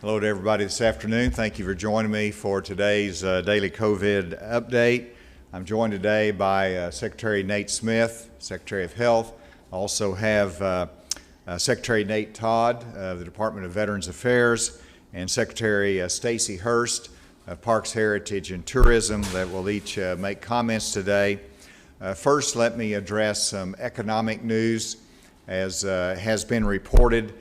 Hello to everybody this afternoon. Thank you for joining me for today's daily COVID update. I'm joined today by Secretary Nate Smith, Secretary of Health. I also have Secretary Nate Todd of the Department of Veterans Affairs and Secretary Stacy Hurst of Parks, Heritage, and Tourism that will each make comments today. First, let me address some economic news. As has been reported,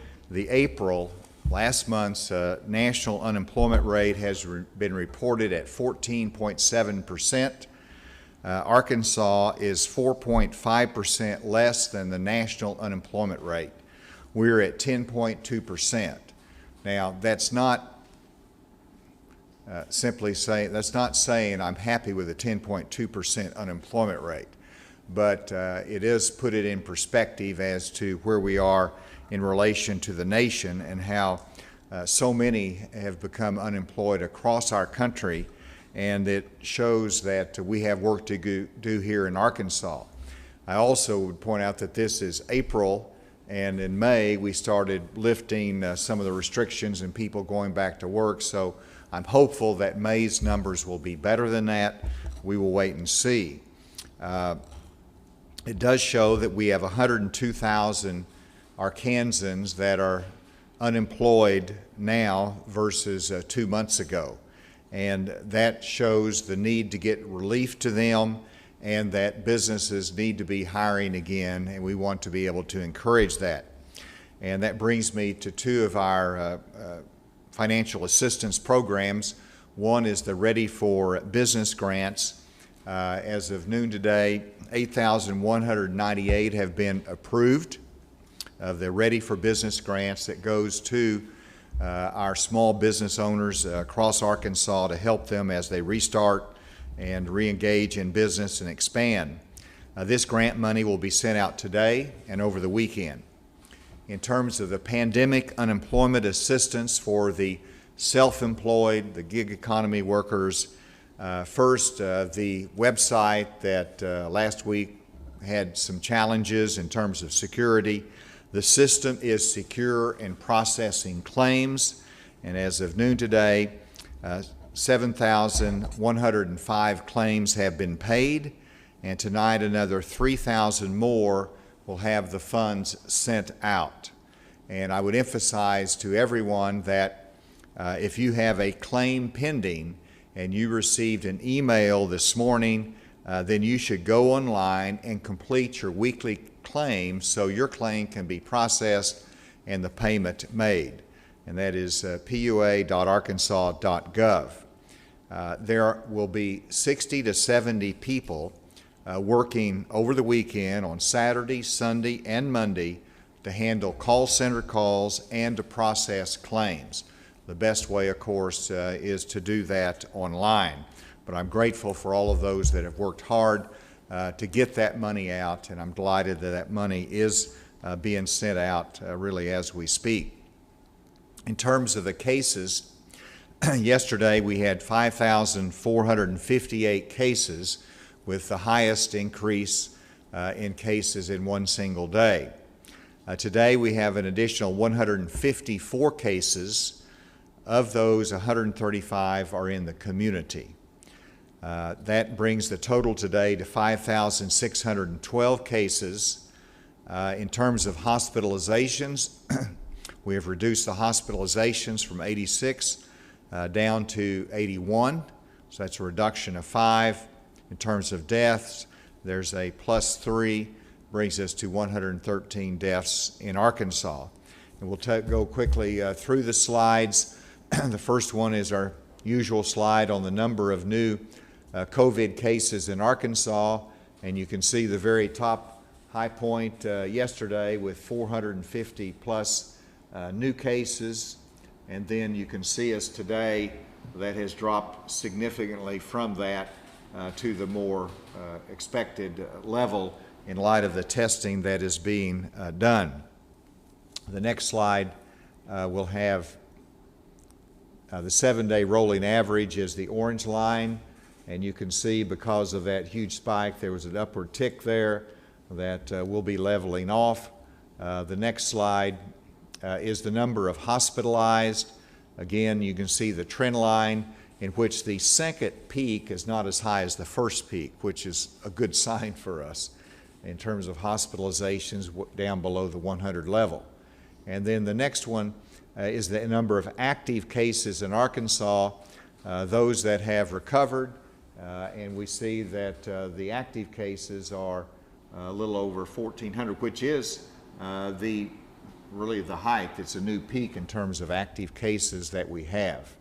last month's national unemployment rate has been reported at 14.7%. Arkansas is 4.5% less than the national unemployment rate. We're at 10.2%. Now, that's not that's not saying I'm happy with a 10.2% unemployment rate, but it is put it in perspective as to where we are in relation to the nation and how so many have become unemployed across our country, and it shows that we have work to do here in Arkansas. I also would point out that this is April, and in May we started lifting some of the restrictions and people going back to work, so I'm hopeful that May's numbers will be better than that. We will wait and see. It does show that we have 102,000 Arkansans that are unemployed now versus 2 months ago. And that shows the need to get relief to them and that businesses need to be hiring again, and we want to be able to encourage that. And that brings me to two of our financial assistance programs. One is the Ready for Business grants. As of noon today, 8,198 have been approved of the Ready for Business grants that goes to our small business owners across Arkansas to help them as they restart and re-engage in business and expand. This grant money will be sent out today and over the weekend. In terms of the pandemic unemployment assistance for the self-employed, the gig economy workers, first, the website that last week had some challenges in terms of security. The system is secure in processing claims, and as of noon today, 7,105 claims have been paid, and tonight another 3,000 more will have the funds sent out. And I would emphasize to everyone that if you have a claim pending and you received an email this morning, then you should go online and complete your weekly claim so your claim can be processed and the payment made. And that is pua.arkansas.gov. There will be 60 to 70 people working over the weekend on Saturday, Sunday, and Monday to handle call center calls and to process claims. The best way, of course, is to do that online. But I'm grateful for all of those that have worked hard to get that money out, and I'm delighted that that money is being sent out really as we speak. In terms of the cases, yesterday we had 5,458 cases, with the highest increase in cases in one single day. Today we have an additional 154 cases. Of those, 135 are in the community. That brings the total today to 5,612 cases. In terms of hospitalizations, we have reduced the hospitalizations from 86 down to 81, so that's a reduction of 5. In terms of deaths, there's a +3, brings us to 113 deaths in Arkansas. And we'll go quickly through the slides. The first one is our usual slide on the number of new COVID cases in Arkansas, and you can see the very top high point yesterday with 450 plus new cases, and then you can see us today that has dropped significantly from that to the more expected level in light of the testing that is being done. The next slide will have the 7-day rolling average is the orange line, and you can see because of that huge spike there was an upward tick there that will be leveling off. The next slide is the number of hospitalized. Again, you can see the trend line in which the second peak is not as high as the first peak, which is a good sign for us in terms of hospitalizations down below the 100 level. And then the next one is the number of active cases in Arkansas, those that have recovered, and we see that the active cases are a little over 1,400, which is really the height. It's a new peak in terms of active cases that we have.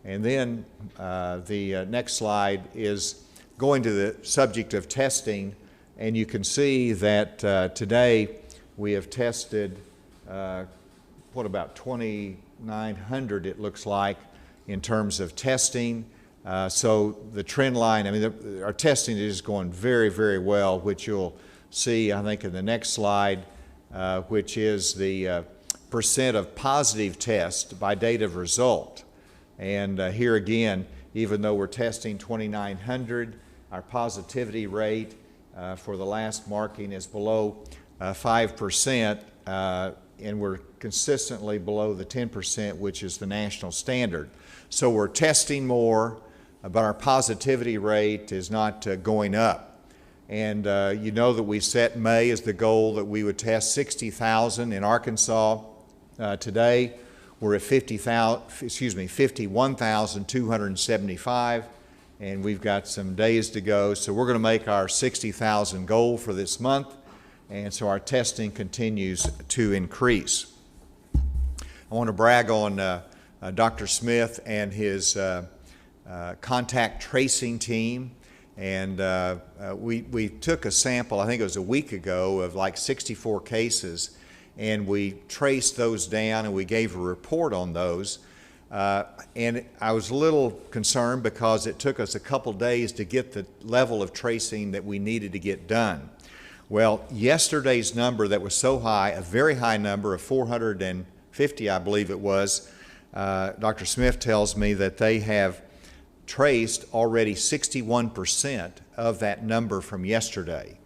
And then the next slide is going to the subject of testing, and you can see that today we have tested about 2,900 it looks like in terms of testing. So the trend line, I mean, our testing is going very, very well, which you'll see, I think, in the next slide, which is the percent of positive tests by date of result. And here again, even though we're testing 2,900, our positivity rate for the last marking is below 5%, and we're consistently below the 10%, which is the national standard. So we're testing more, but our positivity rate is not going up. And you know that we set May as the goal that we would test 60,000 in Arkansas. Today, we're at 51,275, and we've got some days to go. So we're going to make our 60,000 goal for this month, and so our testing continues to increase. I want to brag on Dr. Smith and his contact tracing team. And we took a sample, I think it was a week ago, of like 64 cases, and we traced those down and we gave a report on those. And I was a little concerned because it took us a couple days to get the level of tracing that we needed to get done. Well, yesterday's number that was so high, a very high number of 450, I believe it was, Dr. Smith tells me that they have traced already 61% of that number from yesterday.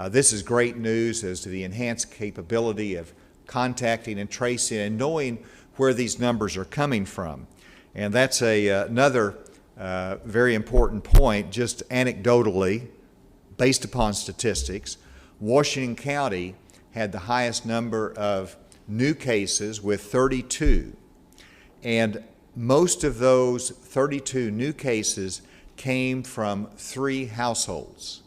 This is great news as to the enhanced capability of contacting and tracing and knowing where these numbers are coming from. And that's another very important point, just anecdotally, based upon statistics. Washington County had the highest number of new cases with 32. And most of those 32 new cases came from three households,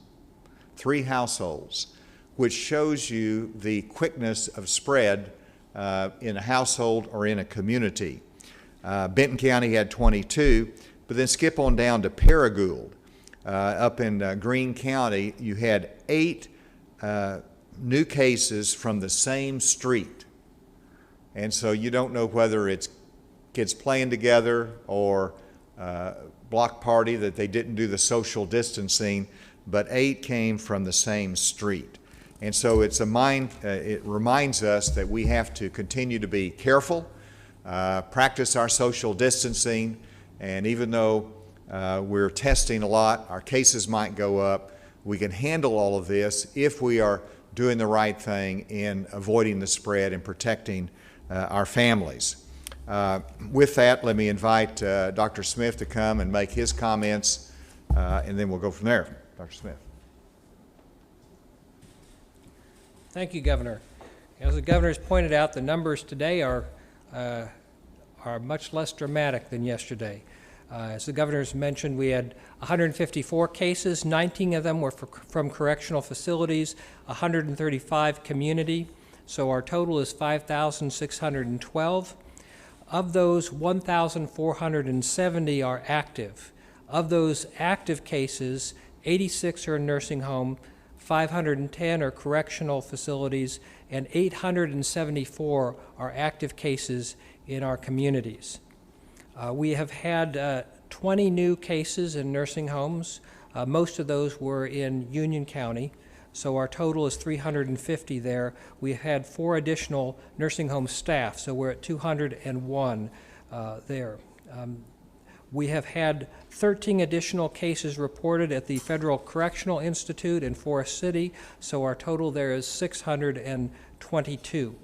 which shows you the quickness of spread in a household or in a community. Benton County had 22, but then skip on down to Paragould. Up in Greene County, you had 8 new cases from the same street. And so you don't know whether it's kids playing together or block party that they didn't do the social distancing, but 8 came from the same street. And so it reminds us that we have to continue to be careful, practice our social distancing, and even though we're testing a lot, our cases might go up, we can handle all of this if we are doing the right thing in avoiding the spread and protecting our families. With that, let me invite Dr. Smith to come and make his comments, and then we'll go from there. Dr. Smith. Thank you, Governor. As the Governor has pointed out, the numbers today are much less dramatic than yesterday. As the Governor has mentioned, we had 154 cases, 19 of them were from correctional facilities, 135 community, so our total is 5,612. Of those, 1,470 are active. Of those active cases, 86 are in nursing home, 510 are correctional facilities, and 874 are active cases in our communities. We have had 20 new cases in nursing homes. Most of those were in Union County, so our total is 350 there. We had 4 additional nursing home staff, so we're at 201 there. We have had 13 additional cases reported at the Federal Correctional Institute in Forest City, so our total there is 622.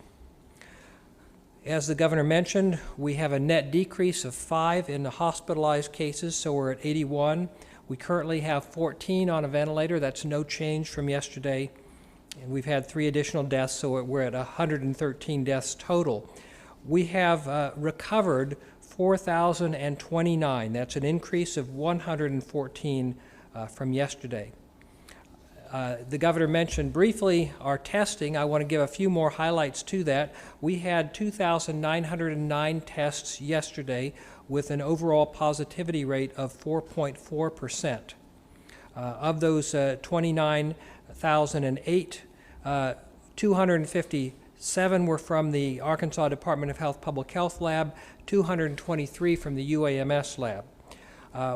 As the governor mentioned, we have a net decrease of 5 in the hospitalized cases, so we're at 81. We currently have 14 on a ventilator. That's no change from yesterday. And we've had 3 additional deaths, so we're at 113 deaths total. We have recovered 4,029. That's an increase of 114 from yesterday. The governor mentioned briefly our testing. I want to give a few more highlights to that. We had 2,909 tests yesterday with an overall positivity rate of 4.4%. Of those 29,008, 257 were from the Arkansas Department of Health Public Health Lab, 223 from the UAMS lab.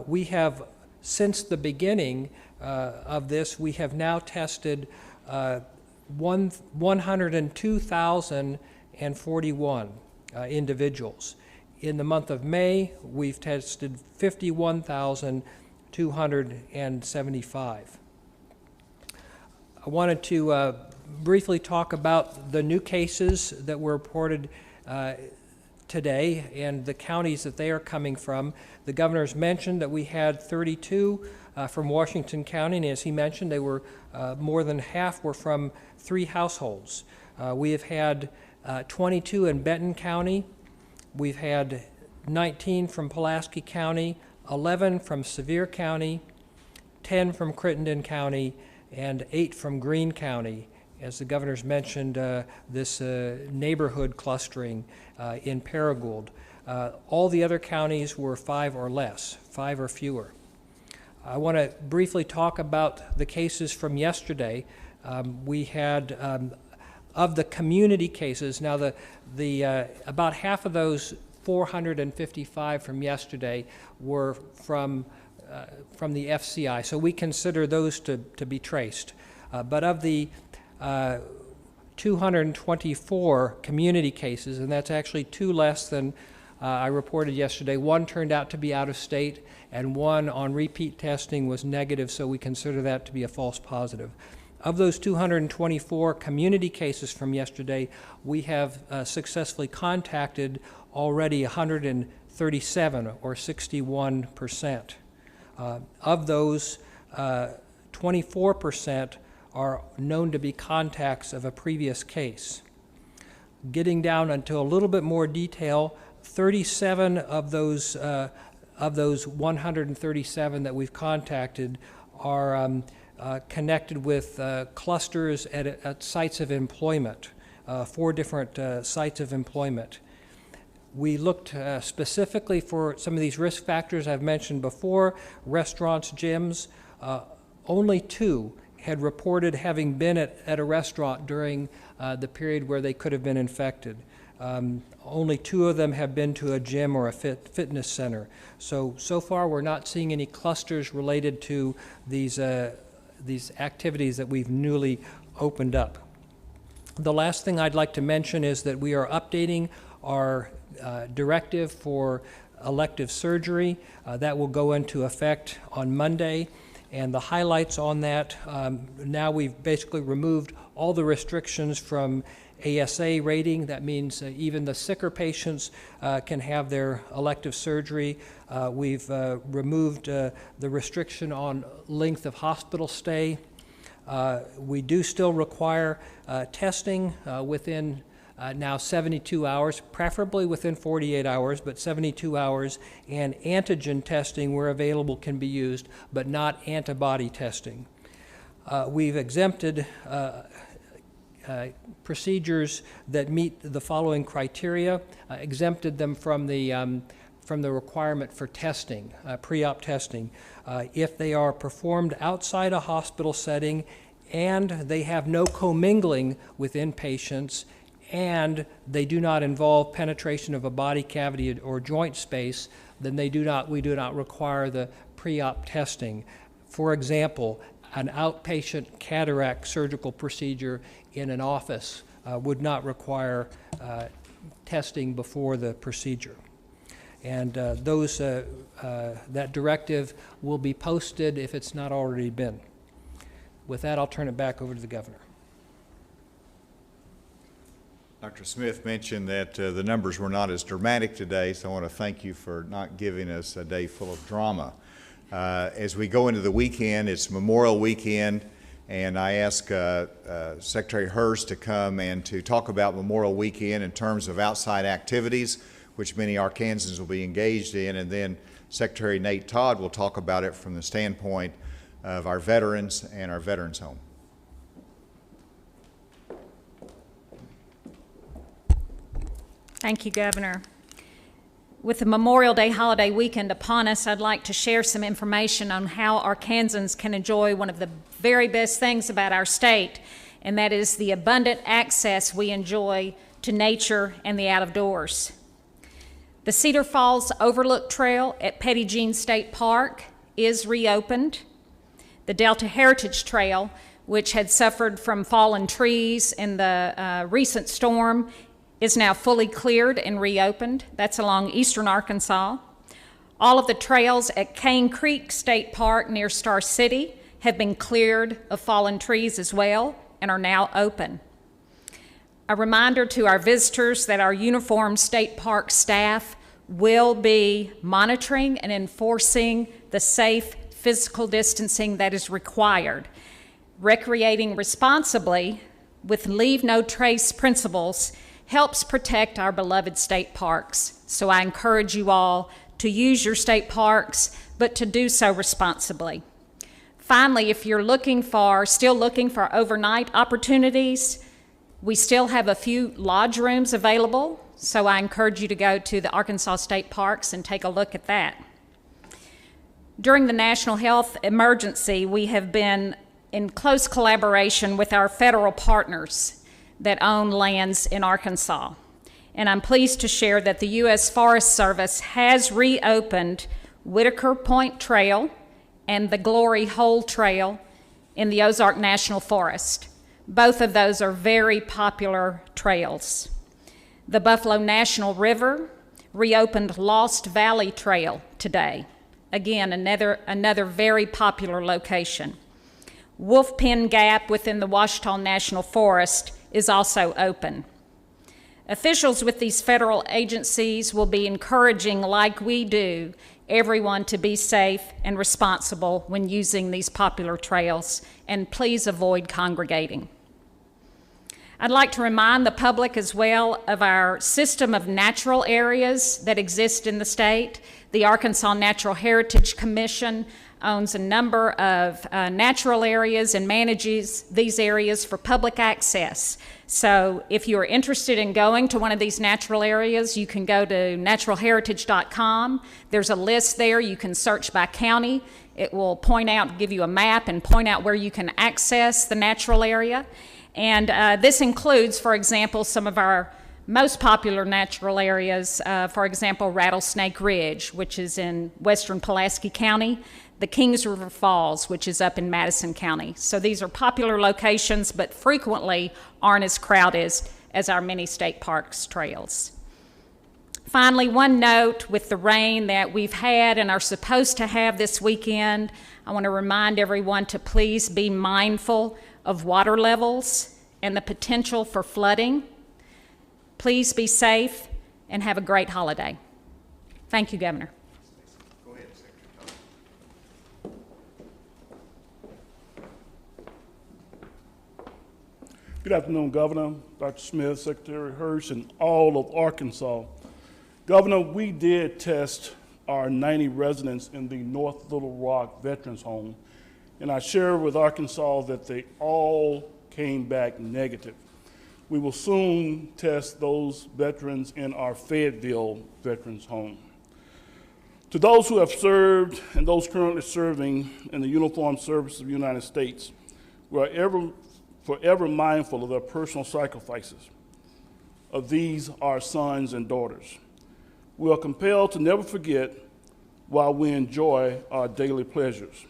We have, since the beginning of this, we have now tested 102,041 individuals. In the month of May, we've tested 51,275. I wanted to briefly talk about the new cases that were reported today and the counties that they are coming from. The governor's mentioned that we had 32 from Washington County, and as he mentioned, they were more than half were from 3 households. We have had 22 in Benton County. We've had 19 from Pulaski County, 11 from Sevier County, 10 from Crittenden County, and 8 from Greene County. As the governor's mentioned, this neighborhood clustering in Paragould. All the other counties were 5 or less, 5 or fewer. I want to briefly talk about the cases from yesterday. We had, of the community cases, now about half of those 455 from yesterday were from the FCI, so we consider those to be traced. But of the 224 community cases, and that's actually 2 less than I reported yesterday. 1 turned out to be out of state, and 1 on repeat testing was negative, so we consider that to be a false positive. Of those 224 community cases from yesterday, we have successfully contacted already 137, or 61%. Of those, 24% are known to be contacts of a previous case. Getting down into a little bit more detail, 37 of those 137 that we've contacted are connected with clusters at sites of employment, 4 different sites of employment. We looked specifically for some of these risk factors I've mentioned before, restaurants, gyms. Only 2 had reported having been at a restaurant during the period where they could have been infected. Only 2 of them have been to a gym or a fitness center. So far we're not seeing any clusters related to these activities that we've newly opened up. The last thing I'd like to mention is that we are updating our directive for elective surgery. That will go into effect on Monday. And the highlights on that, now we've basically removed all the restrictions from ASA rating. That means even the sicker patients can have their elective surgery. We've removed the restriction on length of hospital stay. We do still require testing within now 72 hours, preferably within 48 hours, but 72 hours, and antigen testing where available can be used, but not antibody testing. We've exempted procedures that meet the following criteria, exempted them from the requirement for testing, pre-op testing. If they are performed outside a hospital setting and they have no commingling with inpatients and they do not involve penetration of a body cavity or joint space, then we do not require the pre-op testing. For example, an outpatient cataract surgical procedure in an office would not require testing before the procedure. And that directive will be posted if it's not already been. With that, I'll turn it back over to the governor. Dr. Smith mentioned that the numbers were not as dramatic today, so I want to thank you for not giving us a day full of drama. As we go into the weekend, it's Memorial Weekend, and I ask Secretary Hurst to come and to talk about Memorial Weekend in terms of outside activities, which many Arkansans will be engaged in, and then Secretary Nate Todd will talk about it from the standpoint of our veterans and our Veterans Home. Thank you, Governor. With the Memorial Day holiday weekend upon us, I'd like to share some information on how Arkansans can enjoy one of the very best things about our state, and that is the abundant access we enjoy to nature and the out of doors. The Cedar Falls Overlook Trail at Petty Jean State Park is reopened. The Delta Heritage Trail, which had suffered from fallen trees in the recent storm, is now fully cleared and reopened. That's along eastern Arkansas. All of the trails at Cane Creek State Park near Star City have been cleared of fallen trees as well and are now open. A reminder to our visitors that our uniformed state park staff will be monitoring and enforcing the safe physical distancing that is required. Recreating responsibly with leave no trace principles helps protect our beloved state parks. So I encourage you all to use your state parks, but to do so responsibly. Finally, if you're still looking for overnight opportunities, we still have a few lodge rooms available, so I encourage you to go to the Arkansas State Parks and take a look at that. During the national health emergency, we have been in close collaboration with our federal partners that own lands in Arkansas. And I'm pleased to share that the U.S. Forest Service has reopened Whitaker Point Trail and the Glory Hole Trail in the Ozark National Forest. Both of those are very popular trails. The Buffalo National River reopened Lost Valley Trail today. Again, another very popular location. Wolf Pen Gap within the Ouachita National Forest is also open. Officials with these federal agencies will be encouraging, like we do, everyone to be safe and responsible when using these popular trails, and please avoid congregating. I'd like to remind the public as well of our system of natural areas that exist in the state. The Arkansas Natural Heritage Commission owns a number of natural areas and manages these areas for public access. So if you are interested in going to one of these natural areas, you can go to naturalheritage.com. There's a list there. You can search by county. It will give you a map and point out where you can access the natural area. And this includes, for example, some of our most popular natural areas, for example, Rattlesnake Ridge, which is in western Pulaski County, the Kings River Falls, which is up in Madison County. So these are popular locations, but frequently aren't as crowded as our many state parks trails. Finally, one note with the rain that we've had and are supposed to have this weekend, I want to remind everyone to please be mindful of water levels and the potential for flooding. Please be safe and have a great holiday. Thank you, Governor. Go ahead, Secretary Todd. Good afternoon, Governor, Dr. Smith, Secretary Hurst, and all of Arkansas. Governor, we did test our 90 residents in the North Little Rock Veterans Home, and I shared with Arkansas that they all came back negative. We will soon test those veterans in our Fayetteville Veterans Home. To those who have served and those currently serving in the uniformed service of the United States, we are forever mindful of their personal sacrifices, of these our sons and daughters. We are compelled to never forget while we enjoy our daily pleasures.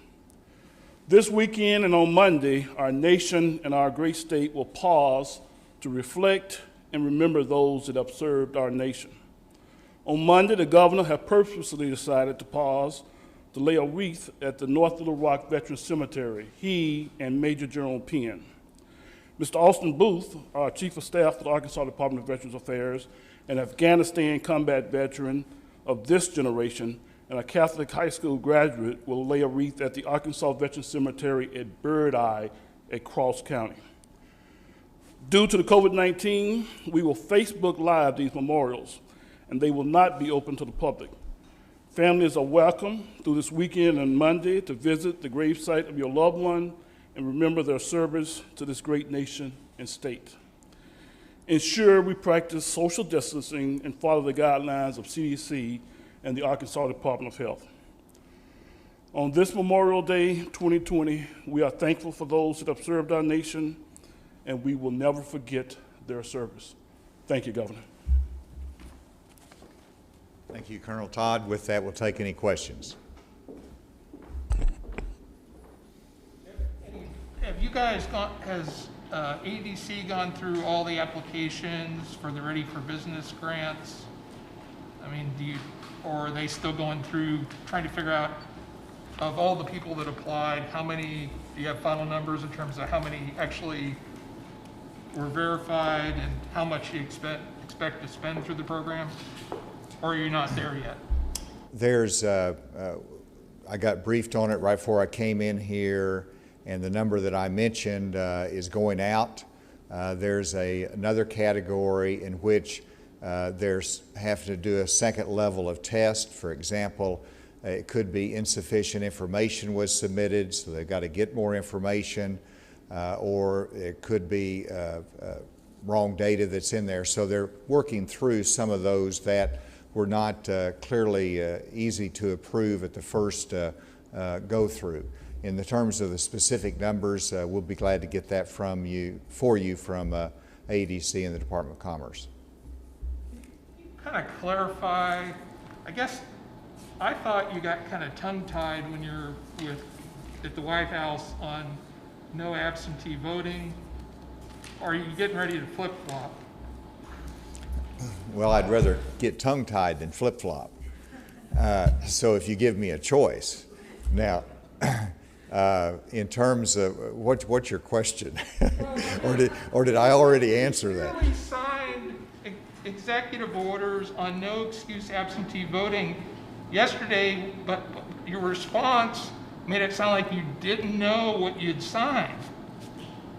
This weekend and on Monday, our nation and our great state will pause to reflect and remember those that have served our nation. On Monday, the governor has purposely decided to pause to lay a wreath at the North Little Rock Veterans Cemetery, he and Major General Penn. Mr. Austin Booth, our Chief of Staff for the Arkansas Department of Veterans Affairs, an Afghanistan combat veteran of this generation, and a Catholic high school graduate, will lay a wreath at the Arkansas Veterans Cemetery at Bird Eye at Cross County. Due to the COVID-19, we will Facebook Live these memorials, and they will not be open to the public. Families are welcome through this weekend and Monday to visit the gravesite of your loved one and remember their service to this great nation and state. Ensure we practice social distancing and follow the guidelines of CDC and the Arkansas Department of Health. On this Memorial Day 2020, we are thankful for those that have served our nation, and we will never forget their service. Thank you, Governor. Thank you, Colonel Todd. With that, we'll take any questions. Have you guys has ADC gone through all the applications for the Ready for Business grants? I mean, or are they still going through trying to figure out, of all the people that applied, how many, do you have final numbers in terms of how many actually were verified and how much you expect to spend through the program? Or are you not there yet? There's, I got briefed on it right before I came in here, and the number that I mentioned is going out. There's another category in which there's have to do a second level of test. For example, it could be insufficient information was submitted, so they've got to get more information, or it could be wrong data that's in there. So they're working through some of those that were not clearly easy to approve at the first go through. In the terms of the specific numbers, we'll be glad to get that from you, from ADC and the Department of Commerce. Kind of clarify, I guess I thought you got kind of tongue-tied when you're at the White House on no absentee voting. Or are you getting ready to flip-flop? Well, I'd rather get tongue-tied than flip-flop. So if you give me a choice. Now, in terms of, what's your question? or did I already answer that? We signed executive orders on no excuse absentee voting yesterday, but your response made it sound like you didn't know what you'd signed.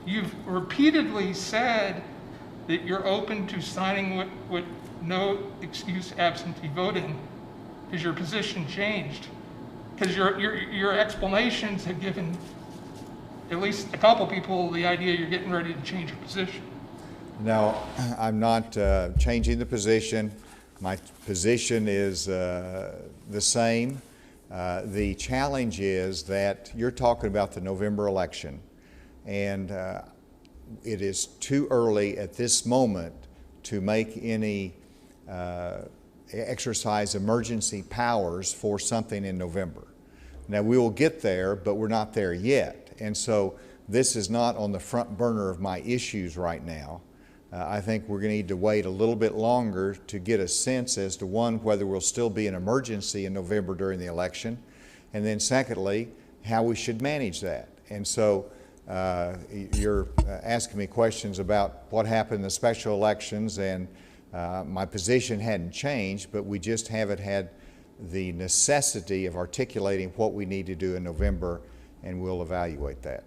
You've repeatedly said that you're open to signing what no excuse absentee voting. Has your position changed? Because your explanations have given at least a couple people the idea you're getting ready to change your position. No, I'm not changing the position. My position is the same. The challenge is that you're talking about the November election, and it is too early at this moment to make any exercise emergency powers for something in November. Now, we will get there, but we're not there yet. And so this is not on the front burner of my issues right now. I think we're going to need to wait a little bit longer to get a sense as to, one, whether we'll still be an emergency in November during the election, and then secondly, how we should manage that. And so you're asking me questions about what happened in the special elections, and my position hadn't changed, but we just haven't had the necessity of articulating what we need to do in November, and we'll evaluate that.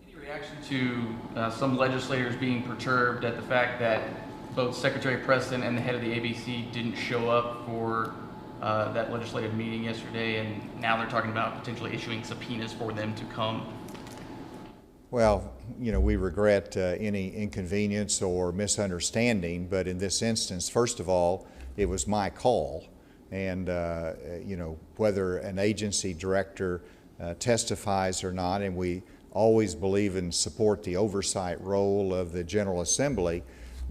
Any reaction to some legislators being perturbed at the fact that both Secretary Preston and the head of the ABC didn't show up for that legislative meeting yesterday, and now they're talking about potentially issuing subpoenas for them to come? Well, you know, we regret any inconvenience or misunderstanding, but in this instance, first of all, it was my call. And, you know, whether an agency director testifies or not, and we always believe and support the oversight role of the General Assembly,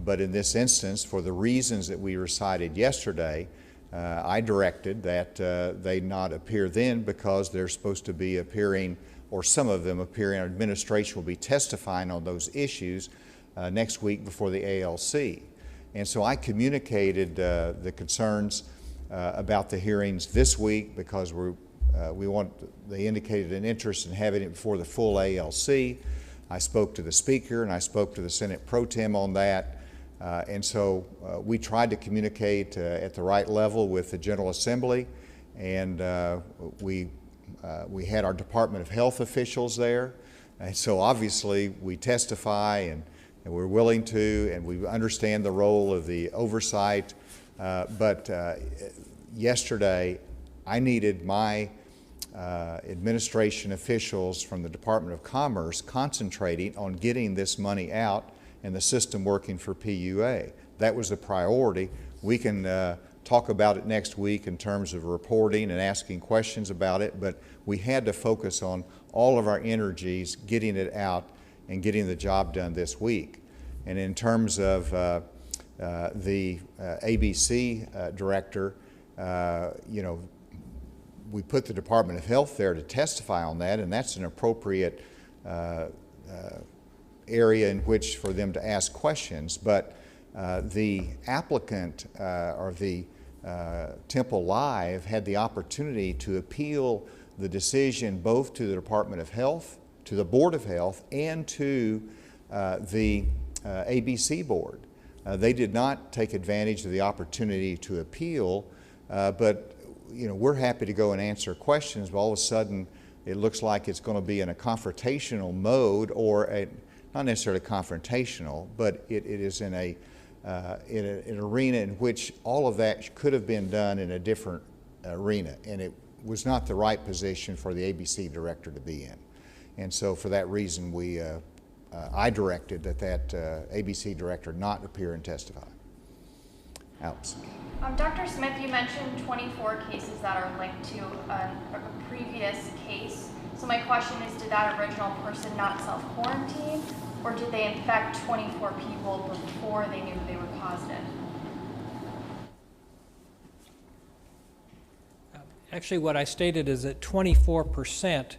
but in this instance, for the reasons that we recited yesterday, I directed that they not appear then, because they're supposed to be appearing, or some of them appearing, our administration will be testifying on those issues next week before the ALC. And so I communicated the concerns about the hearings this week, because they indicated an interest in having it before the full ALC. I spoke to the Speaker and I spoke to the Senate Pro Tem on that. And so we tried to communicate at the right level with the General Assembly, and we had our Department of Health officials there. And so obviously we testify and we're willing to, and we understand the role of the oversight. But yesterday I needed my administration officials from the Department of Commerce concentrating on getting this money out and the system working for PUA. That was the priority. We can talk about it next week in terms of reporting and asking questions about it, but we had to focus on all of our energies getting it out and getting the job done this week. And in terms of the ABC director, you know, we put the Department of Health there to testify on that, and that's an appropriate area in which for them to ask questions. But the applicant or the Temple Live had the opportunity to appeal the decision both to the Department of Health, to the Board of Health, and to the ABC Board. They did not take advantage of the opportunity to appeal, but you know, we're happy to go and answer questions, but all of a sudden it looks like it's going to be in a confrontational mode, or not necessarily confrontational, but it is in an arena in which all of that could have been done in a different arena, and it was not the right position for the ABC director to be in. And so for that reason, I directed that ABC director not appear and testify. Alex. Dr. Smith, you mentioned 24 cases that are linked to a previous case. So my question is, did that original person not self-quarantine, or did they infect 24 people before they knew they were positive? Actually, what I stated is that 24%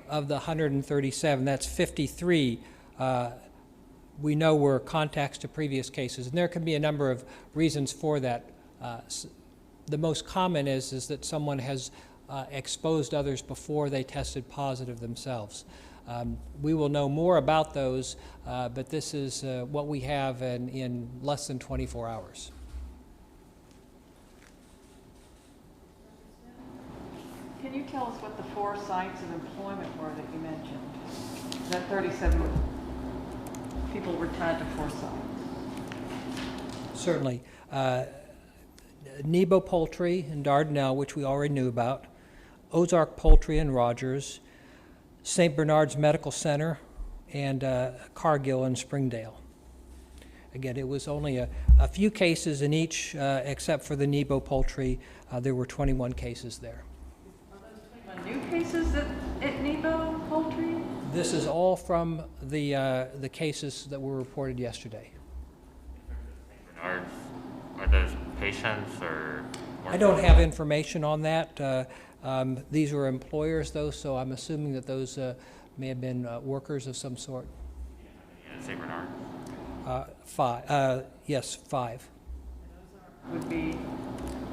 of the 137, that's 53, we know were contacts to previous cases. And there can be a number of reasons for that. The most common is that someone has exposed others before they tested positive themselves. We will know more about those, but this is what we have in less than 24 hours. Can you tell us what the 4 sites of employment were that you mentioned? That 37 people were tied to 4 sites. Certainly. Nebo Poultry in Dardanelle, which we already knew about, Ozark Poultry in Rogers, St. Bernard's Medical Center, and Cargill in Springdale. Again, it was only a few cases in each, except for the Nebo Poultry. There were 21 cases there. Are those 21 new cases at Nebo Poultry? This is all from the cases that were reported yesterday. Are those patients or? I don't have information on that. These were employers, though, so I'm assuming that those may have been workers of some sort. Yeah, St. Bernard? 5. Yes, 5. And Ozark would be?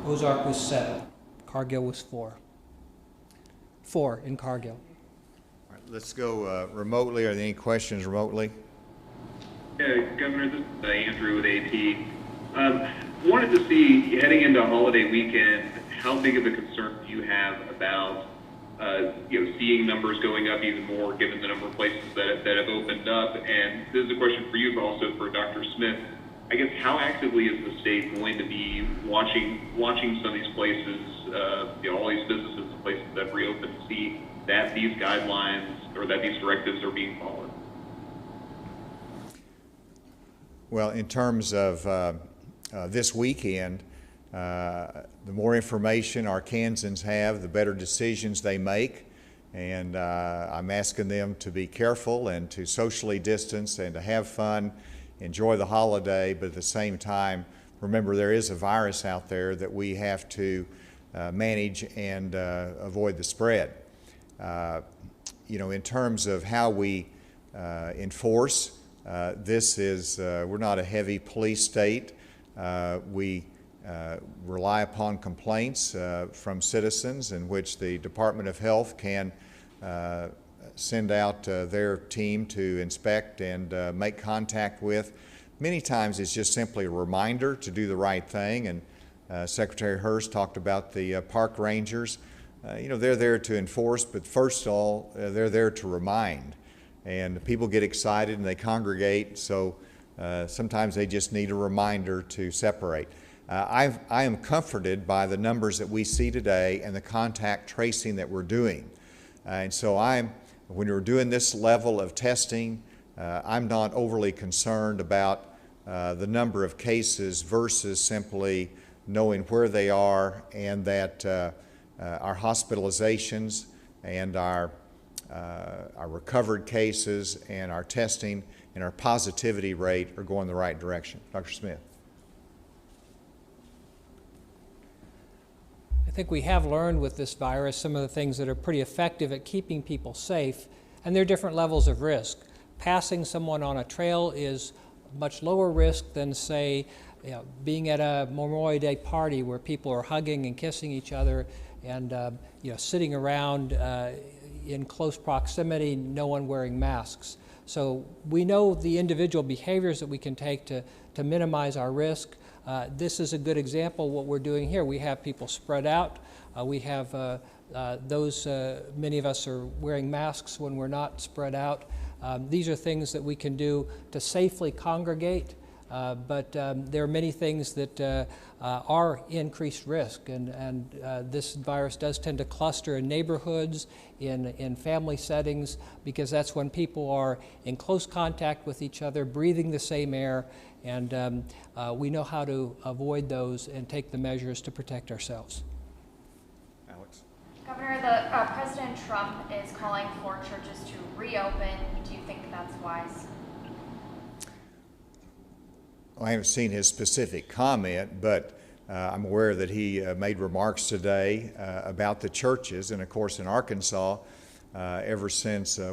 Ozark was 7. Cargill was 4. 4 in Cargill. All right, let's go remotely. Are there any questions remotely? Yeah, Governor, this is Andrew with AP. Wanted to see, heading into a holiday weekend, how big of a concern do you have about seeing numbers going up even more, given the number of places that have opened up? And this is a question for you, but also for Dr. Smith. I guess, how actively is the state going to be watching some of these places, all these businesses and places that have reopened, to see that these guidelines or that these directives are being followed? Well, in terms of this weekend, the more information our Kansans have, the better decisions they make. And I'm asking them to be careful and to socially distance and to have fun, enjoy the holiday, but at the same time, remember there is a virus out there that we have to manage and avoid the spread. In terms of how we enforce, we're not a heavy police state. We rely upon complaints from citizens in which the Department of Health can send out their team to inspect and make contact with. Many times it's just simply a reminder to do the right thing, and Secretary Hurst talked about the park rangers. They're there to enforce, but first of all, they're there to remind. And people get excited and they congregate, so sometimes they just need a reminder to separate. I am comforted by the numbers that we see today and the contact tracing that we're doing. And so when we're doing this level of testing, I'm not overly concerned about the number of cases versus simply knowing where they are, and that our hospitalizations and our recovered cases and our testing and our positivity rate are going the right direction. Dr. Smith. I think we have learned with this virus some of the things that are pretty effective at keeping people safe, and there are different levels of risk. Passing someone on a trail is much lower risk than, say, being at a Memorial Day party where people are hugging and kissing each other and sitting around in close proximity, no one wearing masks. So we know the individual behaviors that we can take to minimize our risk. This is a good example of what we're doing here. We have people spread out. We have many of us are wearing masks when we're not spread out. These are things that we can do to safely congregate, but there are many things that are increased risk, and this virus does tend to cluster in neighborhoods, in family settings, because that's when people are in close contact with each other, breathing the same air, and we know how to avoid those and take the measures to protect ourselves. Alex. Governor, President Trump is calling for churches to reopen. Do you think that's wise? I haven't seen his specific comment, but I'm aware that he made remarks today about the churches. And of course, in Arkansas, ever since, May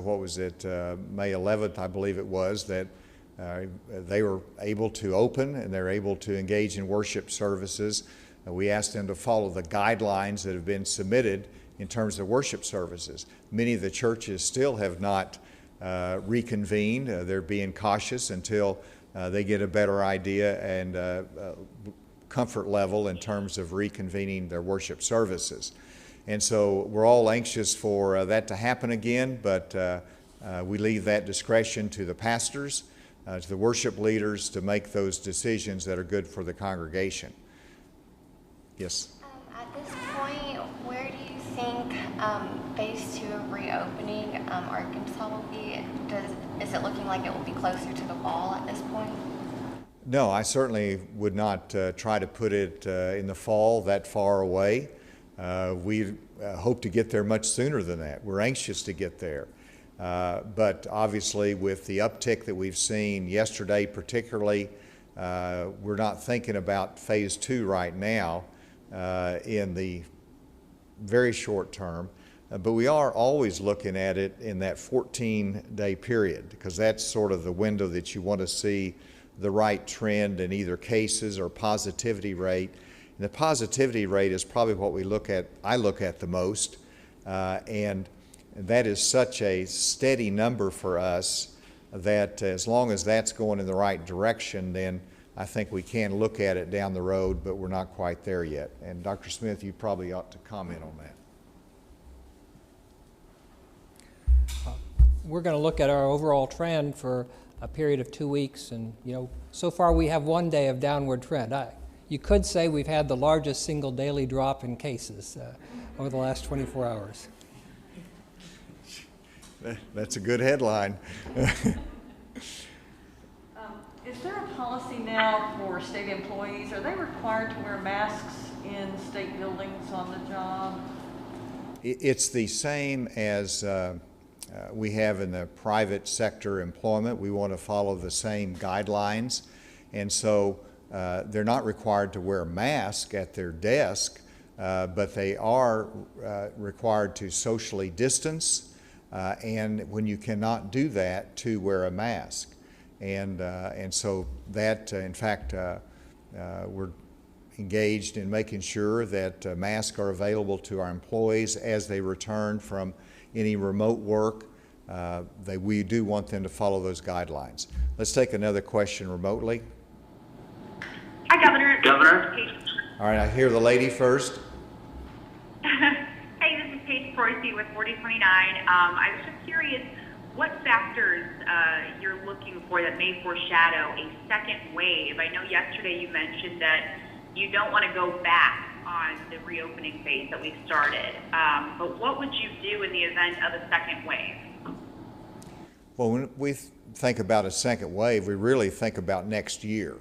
11th, I believe it was, that they were able to open and they're able to engage in worship services. We asked them to follow the guidelines that have been submitted in terms of worship services. Many of the churches still have not reconvened. They're being cautious until they get a better idea and comfort level in terms of reconvening their worship services. And so we're all anxious for that to happen again, but we leave that discretion to the pastors, to the worship leaders, to make those decisions that are good for the congregation. Yes? At this point, where do you think phase 2 of reopening Arkansas will be? Is it looking like it will be closer to the fall at this point? No, I certainly would not try to put it in the fall that far away. We hope to get there much sooner than that. We're anxious to get there. But obviously with the uptick that we've seen yesterday particularly, we're not thinking about phase 2 right now in the very short term. But we are always looking at it in that 14-day period, because that's sort of the window that you want to see the right trend in either cases or positivity rate. And the positivity rate is probably what I look at the most, and that is such a steady number for us that as long as that's going in the right direction, then I think we can look at it down the road, but we're not quite there yet. And Dr. Smith, you probably ought to comment on that. We're going to look at our overall trend for a period of 2 weeks, and so far we have 1 day of downward trend. You could say we've had the largest single daily drop in cases over the last 24 hours. That's a good headline. Is there a policy now for state employees? Are they required to wear masks in state buildings on the job? It's the same as we have in the private sector employment. We want to follow the same guidelines, and so they're not required to wear a mask at their desk, but they are required to socially distance, and when you cannot do that, to wear a mask. And so that, in fact, we're engaged in making sure that masks are available to our employees as they return from any remote work. we do want them to follow those guidelines. Let's take another question remotely. Hi, Governor. Governor? All right, I hear the lady first. Hey, this is Paige Croisy with 4029. I was just curious what factors you're looking for that may foreshadow a second wave. I know yesterday you mentioned that you don't want to go back on the reopening phase that we've started, but what would you do in the event of a second wave? Well, when we think about a second wave, we really think about next year.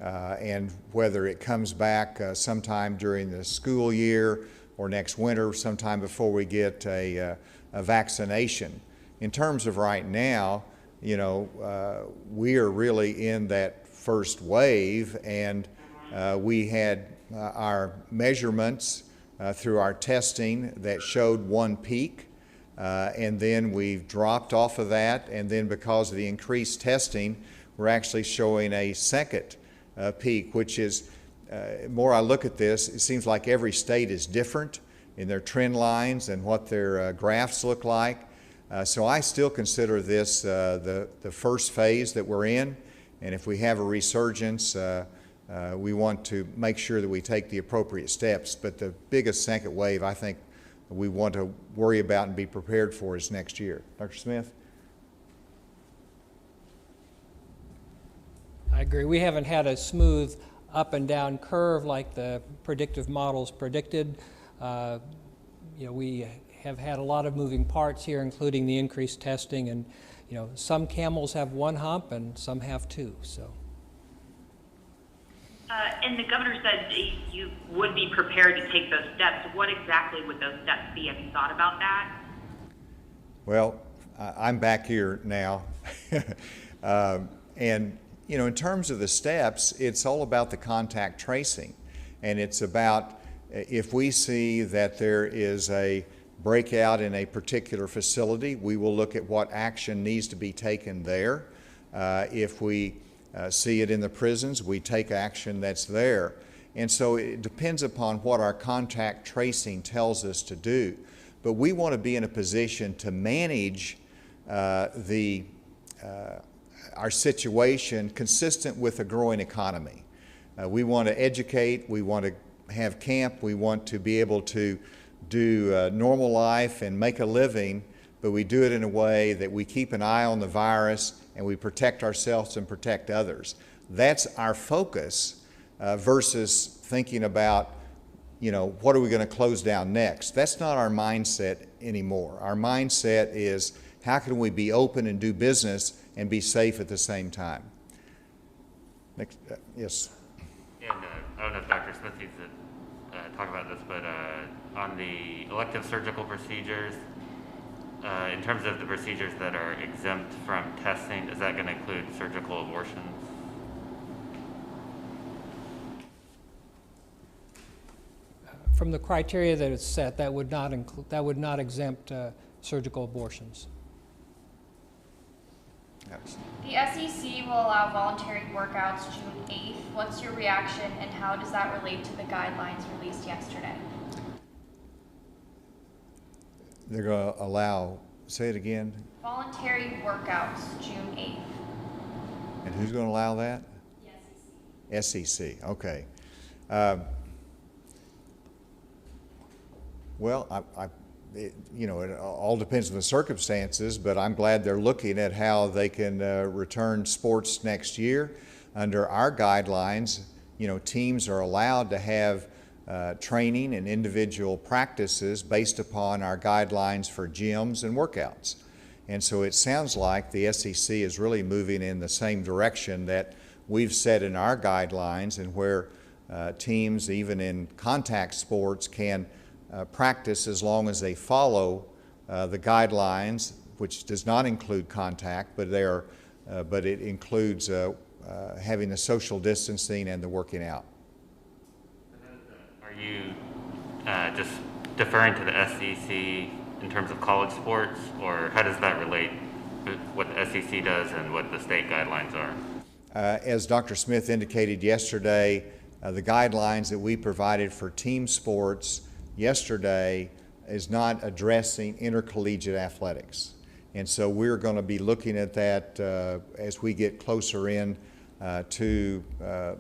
And whether it comes back sometime during the school year or next winter, sometime before we get a vaccination. In terms of right now, you know, we are really in that first wave, and we had our measurements through our testing that showed one peak, and then we've dropped off of that, and then because of the increased testing, we're actually showing a second peak, which is, more I look at this, it seems like every state is different in their trend lines and what their graphs look like. So I still consider this the first phase that we're in, and if we have a resurgence, we want to make sure that we take the appropriate steps. But the biggest second wave I think we want to worry about and be prepared for is next year. Dr. Smith? I agree. We haven't had a smooth up and down curve like the predictive models predicted. You know, we have had a lot of moving parts here, including the increased testing, and you know, some camels have one hump and some have two. So. And the governor said you would be prepared to take those steps. What exactly would those steps be? Have you thought about that? Well, I'm back here now, and you know, in terms of the steps, it's all about the contact tracing, and it's about if we see that there is a breakout in a particular facility, we will look at what action needs to be taken there. If we see it in the prisons, we take action that's there. And so it depends upon what our contact tracing tells us to do. But we want to be in a position to manage our situation consistent with a growing economy. We want to educate, we want to have camp, we want to be able to do normal life and make a living, but we do it in a way that we keep an eye on the virus and we protect ourselves and protect others. That's our focus versus thinking about, you know, what are we going to close down next? That's not our mindset anymore. Our mindset is how can we be open and do business and be safe at the same time? Next, yes. And I don't know if Dr. Smith needs to talk about this, but on the elective surgical procedures, in terms of the procedures that are exempt from testing, is that going to include surgical abortions? From the criteria that it's set, that would not include, that would not exempt surgical abortions. Yes. The SEC will allow voluntary workouts June 8th. What's your reaction, and how does that relate to the guidelines released yesterday? They're going to allow, say it again. Voluntary workouts June 8th. And who's going to allow that? The SEC. SEC, okay. Well, you know, it all depends on the circumstances, but I'm glad they're looking at how they can return sports next year. Under our guidelines, you know, teams are allowed to have training and individual practices based upon our guidelines for gyms and workouts. And so it sounds like the SEC is really moving in the same direction that we've set in our guidelines, and where teams, even in contact sports, can practice as long as they follow the guidelines, which does not include contact, but but it includes having the social distancing and the working out. Are you just deferring to the SEC in terms of college sports, or how does that relate to what the SEC does and what the state guidelines are? As Dr. Smith indicated yesterday, the guidelines that we provided for team sports yesterday is not addressing intercollegiate athletics. And so we're going to be looking at that as we get closer in to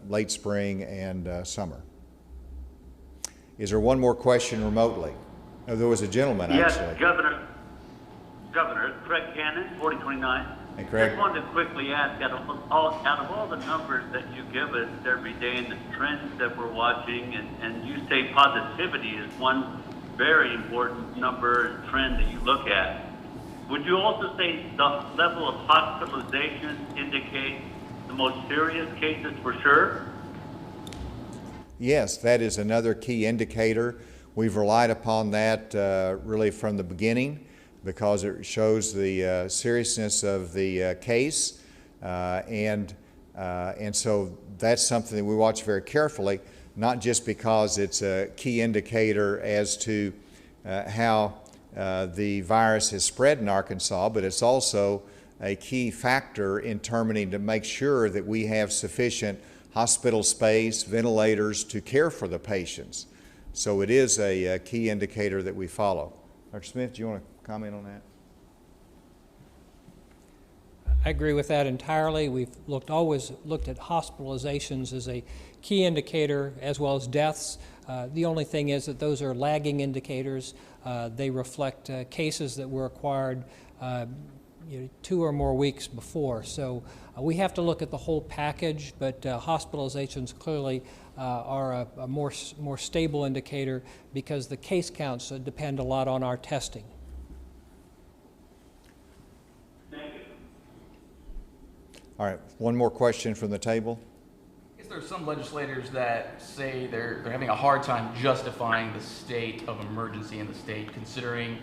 late spring and summer. Is there one more question remotely? Oh, there was a gentleman, yes, actually. Governor, Craig Cannon, 4029. Hey, Craig. Just wanted to quickly ask, out of all the numbers that you give us every day and the trends that we're watching, and you say positivity is one very important number and trend that you look at, would you also say the level of hospitalization indicates the most serious cases for sure? Yes, that is another key indicator. We've relied upon that really from the beginning because it shows the seriousness of the case, and so that's something that we watch very carefully, not just because it's a key indicator as to how the virus has spread in Arkansas, but it's also a key factor in determining to make sure that we have sufficient hospital space, ventilators to care for the patients. So it is a key indicator that we follow. Dr. Smith, do you want to comment on that? I agree with that entirely. We've always looked at hospitalizations as a key indicator as well as deaths. The only thing is that those are lagging indicators. They reflect cases that were acquired 2 or more weeks before. So we have to look at the whole package, but hospitalizations clearly are a more stable indicator because the case counts depend a lot on our testing. All right, one more question from the table. Is there some legislators that say they're having a hard time justifying the state of emergency in the state, considering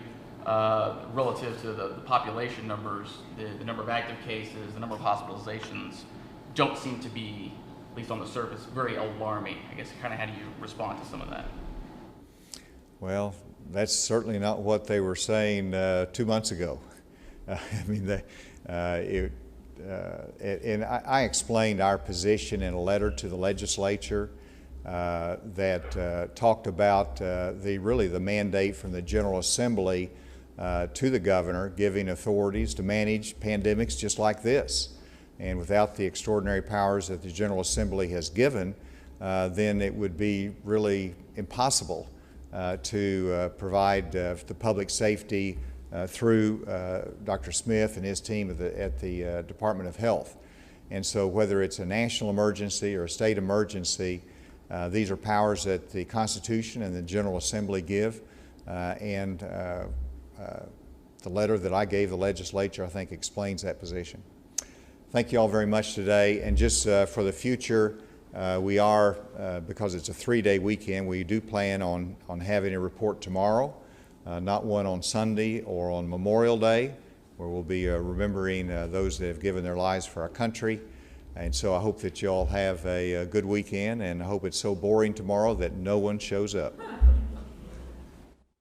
relative to the population numbers, the number of active cases, the number of hospitalizations don't seem to be, at least on the surface, very alarming? I guess kind of how do you respond to some of that? Well, that's certainly not what they were saying 2 months ago. I mean, and I explained our position in a letter to the legislature that talked about really the mandate from the General Assembly to the governor, giving authorities to manage pandemics just like this. And without the extraordinary powers that the General Assembly has given, then it would be really impossible to provide the public safety through Dr. Smith and his team at the Department of Health. And so whether it's a national emergency or a state emergency, these are powers that the Constitution and the General Assembly give, and the letter that I gave the legislature, I think, explains that position. Thank you all very much today, and just for the future, we are, because it's a 3-day weekend, we do plan on having a report tomorrow. Not one on Sunday or on Memorial Day, where we'll be remembering those that have given their lives for our country. And so I hope that you all have a good weekend, and I hope it's so boring tomorrow that no one shows up.